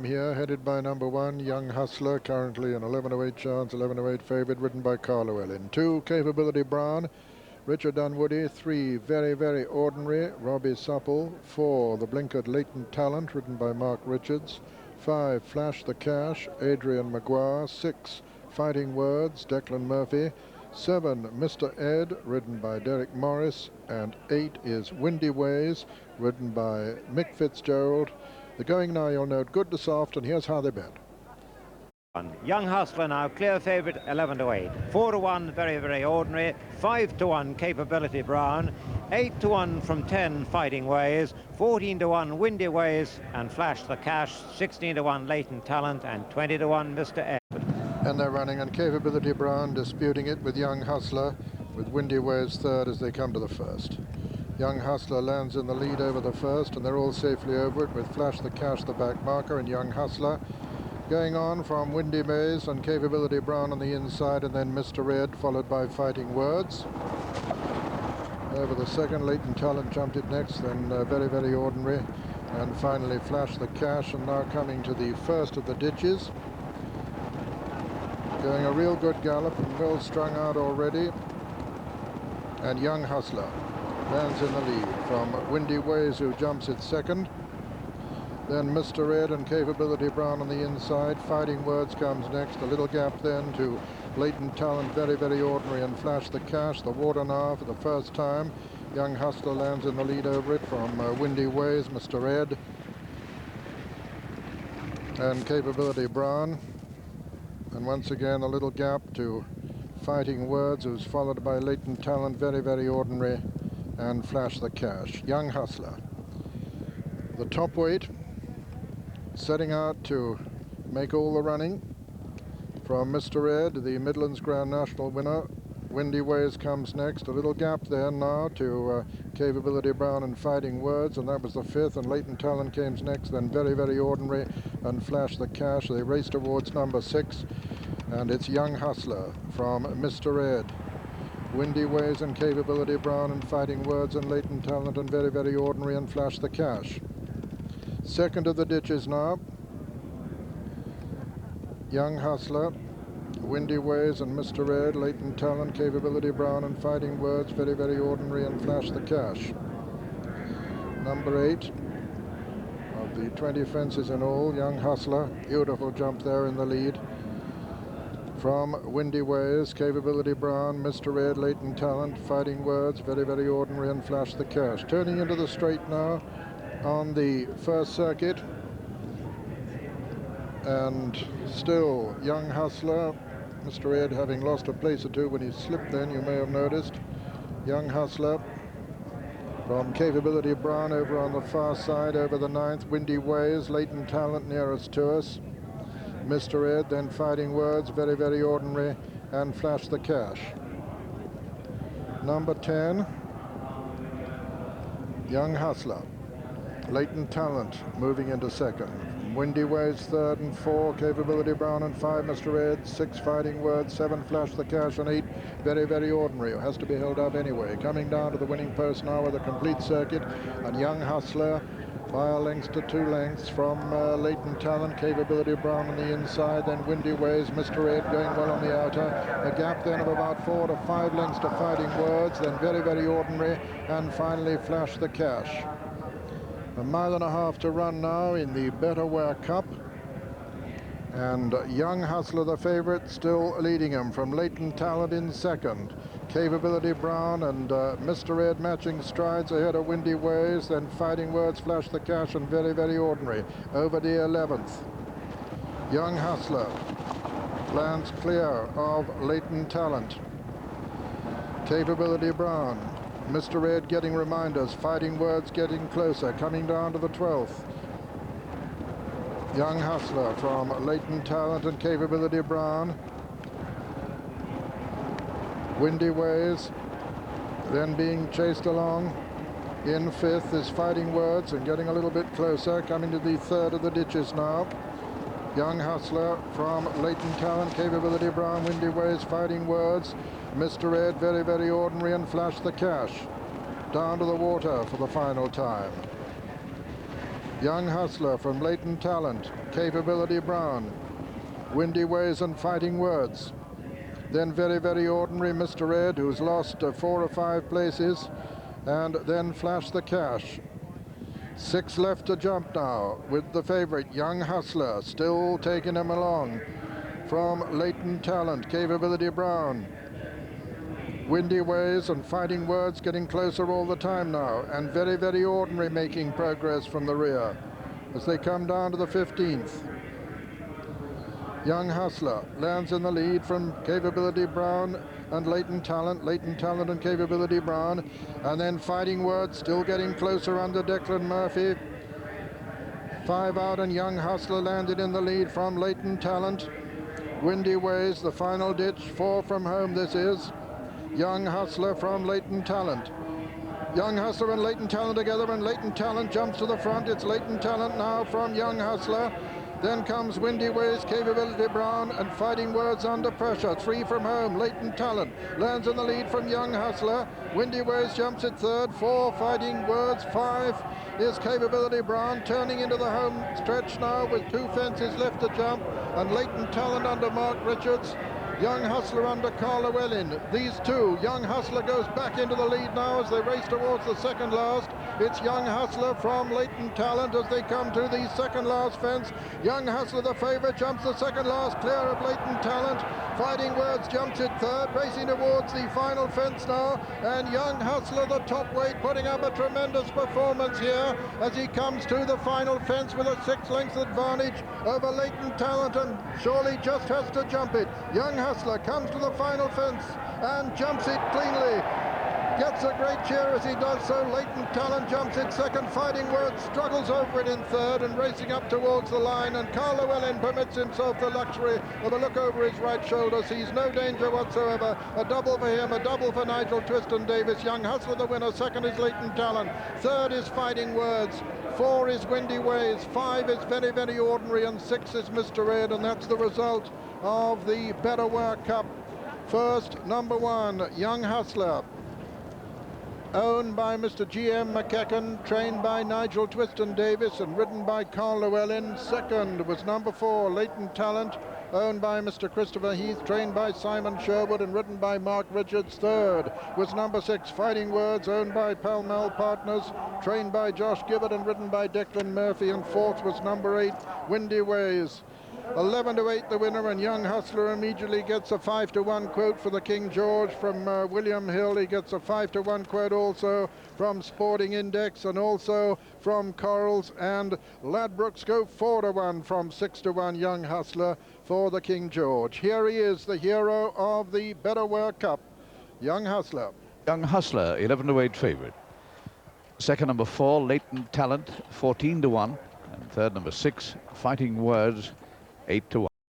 Here, headed by number 1, Young Hustler, currently an 11:08 chance, 11:08 favourite, ridden by Llewellyn. 2, Capability Brown, Richard Dunwoody. 3, Very, Very Ordinary, Robbie Supple. 4, The Blinkered Latent Talent, ridden by Mark Richards. 5, Flash the Cash, Adrian Maguire. 6, Fighting Words, Declan Murphy. 7, Mr. Ed, ridden by Derek Morris. And 8 is Windy Ways, ridden by Mick Fitzgerald. The going now, you'll note, good to soft, and here's how they bet. Young Hustler now clear favourite 11-8. 4-1 Very, Very Ordinary. 5-1 Capability Brown. 8-1 from 10 Fighting Ways. 14-1 Windy Ways and Flash the Cash. 16-1 Latent Talent and 20-1 Mr. Ed. And they're running, and Capability Brown disputing it with Young Hustler, with Windy Ways third as they come to the first. Young Hustler lands in the lead over the first, and they're all safely over it, with Flash the Cash the back marker, and Young Hustler going on from Windy Ways and Capability Brown on the inside, and then Mr. Red, followed by Fighting Words. Over the second, Latent Talent jumped it next, then Very, Very Ordinary, and finally Flash the Cash, and now coming to the first of the ditches. Going a real good gallop and well strung out already. And Young Hustler lands in the lead from Windy Ways, who jumps it second. Then Mr. Red and Capability Brown on the inside. Fighting Words comes next. A little gap then to Latent Talent, Very, Very Ordinary, and Flash the Cash. The water now for the first time. Young Hustler lands in the lead over it from Windy Ways, Mr. Red, and Capability Brown. And once again, a little gap to Fighting Words, who's followed by Latent Talent, Very, Very Ordinary, and Flash the Cash. Young Hustler, the top weight, setting out to make all the running from Mr. Red, the Midlands Grand National winner. Windy Ways comes next. A little gap there now to Capability Brown and Fighting Words, and that was the fifth. And Latent Talent came next, then Very, Very Ordinary and Flash the Cash. They race towards number 6, and it's Young Hustler from Mr. Red, Windy Ways and Capability Brown and Fighting Words and Latent Talent and Very, Very Ordinary and Flash the Cash. Second of the ditches now, Young Hustler, Windy Ways and Mr. Red, Latent Talent, Capability Brown and Fighting Words, Very, Very Ordinary and Flash the Cash. Number 8 of the 20 fences in all, Young Hustler. Beautiful jump there in the lead from Windy Ways, Capability Brown, Mr. Red, Latent Talent, Fighting Words, Very, Very Ordinary and Flash the Cash. Turning into the straight now on the first circuit, and still Young Hustler. Mr. Ed having lost a place or two when he slipped then, you may have noticed. Young Hustler from Capability Brown over on the far side, over the 9th, Windy Ways, Latent Talent nearest to us. Mr. Ed, then Fighting Words, Very, Very Ordinary, and Flash the Cash. Number 10, Young Hustler. Latent Talent moving into second. Windy Ways third and 4, Capability Brown and 5, Mr. Ed, 6, Fighting Words, 7, Flash the Cash, and 8, Very, Very Ordinary, who has to be held up anyway. Coming down to the winning post now with a complete circuit, and Young Hustler by a length to 2 lengths from Latent Talent, Capability Brown on the inside, then Windy Ways, Mr. Ed going well on the outer. A gap then of about 4 to 5 lengths to Fighting Words, then Very, Very Ordinary, and finally Flash the Cash. A mile and a half to run now in the Betterware Cup, and Young Hustler, the favourite, still leading him from Latent Talent in second. Capability Brown and Mr. Ed matching strides ahead of Windy Ways, then Fighting Words, Flash the Cash, and Very, Very Ordinary over the 11th. Young Hustler lands clear of Latent Talent. Capability Brown, Mr. Ed getting reminders, Fighting Words getting closer, coming down to the 12th. Young Hustler from Latent Talent and Capability Brown. Windy Ways then being chased along. In 5th is Fighting Words and getting a little bit closer, coming to the 3rd of the ditches now. Young Hustler from Latent Talent, Capability Brown, Windy Ways, Fighting Words, Mr. Ed, Very, Very Ordinary, and Flash the Cash down to the water for the final time. Young Hustler from Latent Talent, Capability Brown, Windy Ways and Fighting Words. Then Very, Very Ordinary Mr. Ed, who's lost 4 or 5 places, and then Flash the Cash. 6 left to jump now, with the favorite, Young Hustler, still taking him along. From Latent Talent, Capability Brown, Windy Ways and Fighting Words getting closer all the time now, and Very, Very Ordinary making progress from the rear as they come down to the 15th. Young Hustler lands in the lead from Capability Brown and Latent Talent and Capability Brown, and then Fighting Words still getting closer under Declan Murphy. 5 out, and Young Hustler landed in the lead from Latent Talent. Windy Ways, the final ditch, 4 from home this is. Young Hustler from Latent Talent. Young Hustler and Latent Talent together, and Latent Talent jumps to the front. It's Latent Talent now from Young Hustler. Then comes Windy Ways, Capability Brown, and Fighting Words under pressure. 3 from home. Latent Talent lands in the lead from Young Hustler. Windy Ways jumps at 3rd. 4 Fighting Words. 5 is Capability Brown, turning into the home stretch now with 2 fences left to jump, and Latent Talent under Mark Richards. Young Hustler under Llewellyn. These two, Young Hustler goes back into the lead now as they race towards the second last. It's Young Hustler from Latent Talent as they come to the second last fence. Young Hustler, the favorite, jumps the second last, clear of Latent Talent. Fighting Words jumps at 3rd, racing towards the final fence now, and Young Hustler, the top weight, putting up a tremendous performance here as he comes to the final fence with a 6-length advantage over Latent Talent, and surely just has to jump it. Young Hustler comes to the final fence and jumps it cleanly. Gets a great cheer as he does so. Latent Talent jumps it 2nd. Fighting Words struggles over it in 3rd and racing up towards the line. And Llewellyn permits himself the luxury of a look over his right shoulder. Sees no danger whatsoever. A double for him, a double for Nigel Twiston-Davies. Young Hustler the winner. 2nd is Latent Talent. 3rd is Fighting Words. 4 is Windy Ways. 5 is Very, Very Ordinary. And 6 is Mr. Ed. And that's the result of the Betterware Cup. First, number 1, Young Hustler, owned by Mr. G.M. McEachran, trained by Nigel Twiston-Davies and ridden by Llewellyn. 2nd was number 4, Latent Talent, owned by Mr. Christopher Heath, trained by Simon Sherwood and ridden by Mark Richards. 3rd was number 6, Fighting Words, owned by Pall Mall Partners, trained by Josh Gibbard and ridden by Declan Murphy. And 4th was number 8, Windy Ways. 11-8 the winner, and Young Hustler immediately gets a 5-1 quote for the King George from William Hill. He gets a 5-1 quote also from Sporting Index and also from Corals, and Ladbrokes go 4-1 from 6-1 Young Hustler for the King George. Here he is, the hero of the Betterware Cup, Young Hustler. Young Hustler, 11-8 favourite. 2nd, number 4, Latent Talent, 14-1. And 3rd, number 6, Fighting Words, 8-1.